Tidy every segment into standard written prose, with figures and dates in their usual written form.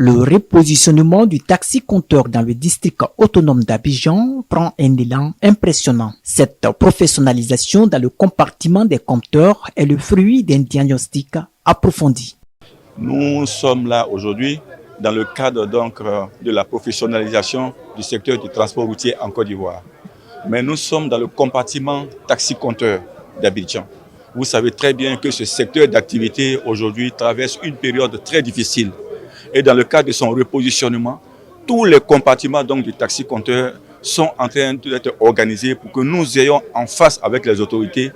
Le repositionnement du taxi-compteur dans le district autonome d'Abidjan prend un élan impressionnant. Cette professionnalisation dans le compartiment des compteurs est le fruit d'un diagnostic approfondi. Nous sommes là aujourd'hui dans le cadre donc de la professionnalisation du secteur du transport routier en Côte d'Ivoire. Mais nous sommes dans le compartiment taxi-compteur d'Abidjan. Vous savez très bien que ce secteur d'activité aujourd'hui traverse une période très difficile. Et dans le cadre de son repositionnement, tous les compartiments donc, du taxi-compteur sont en train d'être organisés pour que nous ayons en face avec les autorités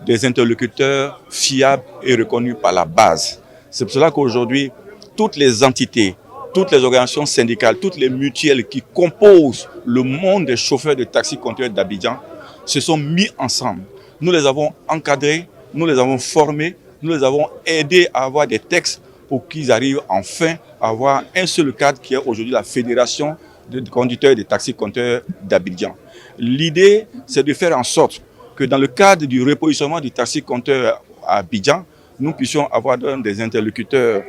des interlocuteurs fiables et reconnus par la base. C'est pour cela qu'aujourd'hui, toutes les entités, toutes les organisations syndicales, toutes les mutuelles qui composent le monde des chauffeurs de taxi-compteurs d'Abidjan se sont mis ensemble. Nous les avons encadrés, nous les avons formés, nous les avons aidés à avoir des textes pour qu'ils arrivent enfin à avoir un seul cadre qui est aujourd'hui la Fédération de conducteurs de taxi-compteurs d'Abidjan. L'idée, c'est de faire en sorte que dans le cadre du repositionnement du taxi-compteur à Abidjan, nous puissions avoir des interlocuteurs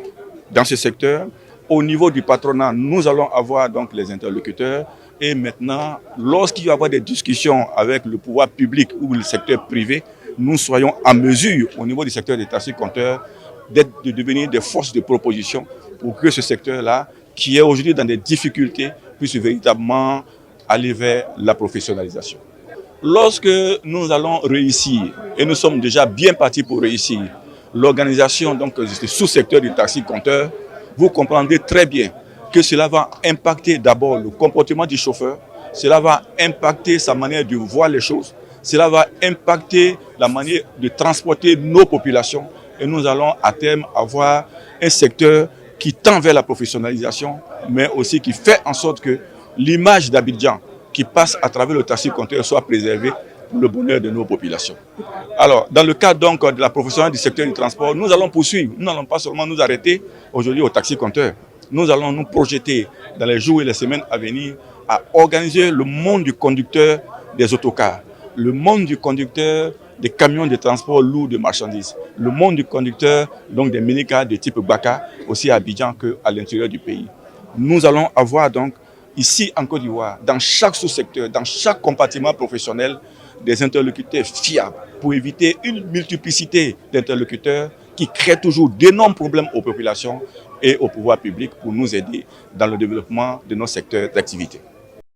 dans ce secteur. Au niveau du patronat, nous allons avoir donc les interlocuteurs. Et maintenant, lorsqu'il va y avoir des discussions avec le pouvoir public ou le secteur privé, nous soyons en mesure, au niveau du secteur des taxi-compteurs, de devenir des forces de proposition pour que ce secteur-là, qui est aujourd'hui dans des difficultés, puisse véritablement aller vers la professionnalisation. Lorsque nous allons réussir, et nous sommes déjà bien partis pour réussir, l'organisation donc du sous-secteur du taxi-compteur, vous comprendrez très bien que cela va impacter d'abord le comportement du chauffeur, cela va impacter sa manière de voir les choses, cela va impacter la manière de transporter nos populations et nous allons à terme avoir un secteur qui tend vers la professionnalisation, mais aussi qui fait en sorte que l'image d'Abidjan qui passe à travers le taxi-compteur soit préservée pour le bonheur de nos populations. Alors, dans le cadre donc de la professionnalisation du secteur du transport, nous allons poursuivre. Nous n'allons pas seulement nous arrêter aujourd'hui au taxi-compteur. Nous allons nous projeter dans les jours et les semaines à venir à organiser le monde du conducteur des autocars, le monde du conducteur des camions de transport lourd de marchandises, le monde du conducteur donc des minicars de type Baka, aussi à Abidjan qu'à l'intérieur du pays. Nous allons avoir donc ici en Côte d'Ivoire, dans chaque sous-secteur, dans chaque compartiment professionnel, des interlocuteurs fiables pour éviter une multiplicité d'interlocuteurs qui créent toujours d'énormes problèmes aux populations et au pouvoir public pour nous aider dans le développement de nos secteurs d'activité.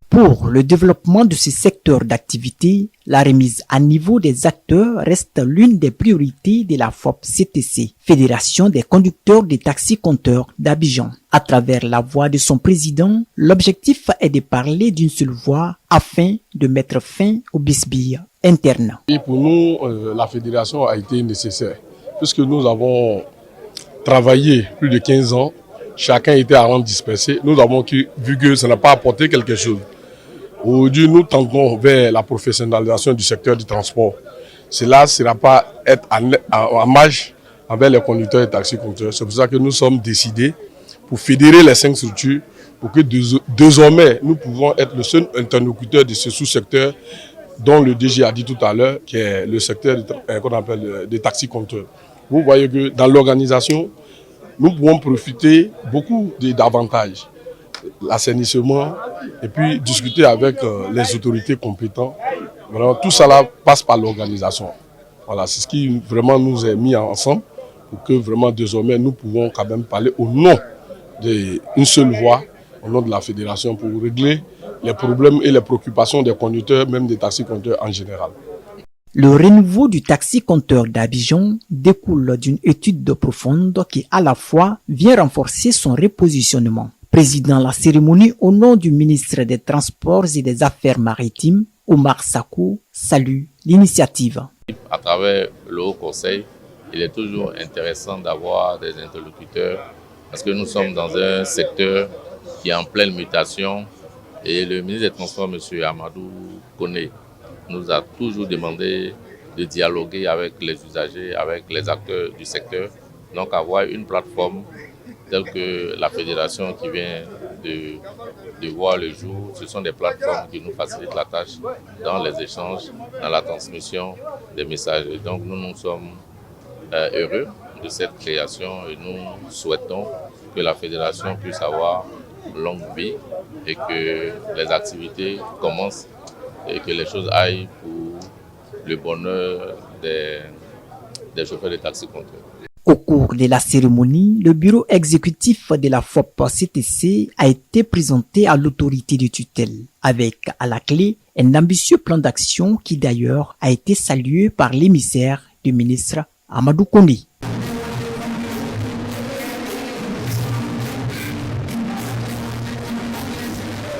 Pour le développement de ces secteurs d'activité, la remise à niveau des acteurs reste l'une des priorités de la FOP-CTC, Fédération des conducteurs des taxi-compteurs d'Abidjan. À travers la voix de son président, l'objectif est de parler d'une seule voix afin de mettre fin aux bisbilles internes. Et pour nous, la fédération a été nécessaire, puisque nous avons travaillé plus de 15 ans, chacun était à rang dispersé, nous avons vu que ça n'a pas apporté quelque chose. Aujourd'hui, nous tendons vers la professionnalisation du secteur du transport. Cela ne sera pas être en marge avec les conducteurs et taxi-compteurs. C'est pour ça que nous sommes décidés pour fédérer les 5 structures pour que désormais nous pouvons être le seul interlocuteur de ce sous-secteur dont le DG a dit tout à l'heure, qui est le secteur qu'on appelle des taxi-compteurs. Vous voyez que dans l'organisation, nous pouvons profiter beaucoup d'avantages. L'assainissement et puis discuter avec les autorités compétentes. Vraiment, tout cela passe par l'organisation. Voilà, c'est ce qui vraiment nous est mis ensemble pour que vraiment désormais nous pouvons quand même parler au nom d'une seule voix, au nom de la fédération pour régler les problèmes et les préoccupations des conducteurs, même des taxi-compteurs en général. Le renouveau du taxi-compteur d'Abidjan découle d'une étude profonde qui à la fois vient renforcer son repositionnement. Président la cérémonie au nom du ministre des Transports et des Affaires maritimes, Omar Sakou, salue l'initiative. À travers le Haut Conseil, il est toujours intéressant d'avoir des interlocuteurs parce que nous sommes dans un secteur qui est en pleine mutation et le ministre des Transports, M. Amadou Koné, nous a toujours demandé de dialoguer avec les usagers, avec les acteurs du secteur, donc avoir une plateforme telle que la fédération qui vient de voir le jour. Ce sont des plateformes qui nous facilitent la tâche dans les échanges, dans la transmission des messages. Et donc nous sommes heureux de cette création et nous souhaitons que la fédération puisse avoir longue vie et que les activités commencent et que les choses aillent pour le bonheur des chauffeurs de taxi-compteurs. Au cours de la cérémonie, le bureau exécutif de la FOP-CTC a été présenté à l'autorité de tutelle, avec à la clé un ambitieux plan d'action qui d'ailleurs a été salué par l'émissaire du ministre Amadou Koné.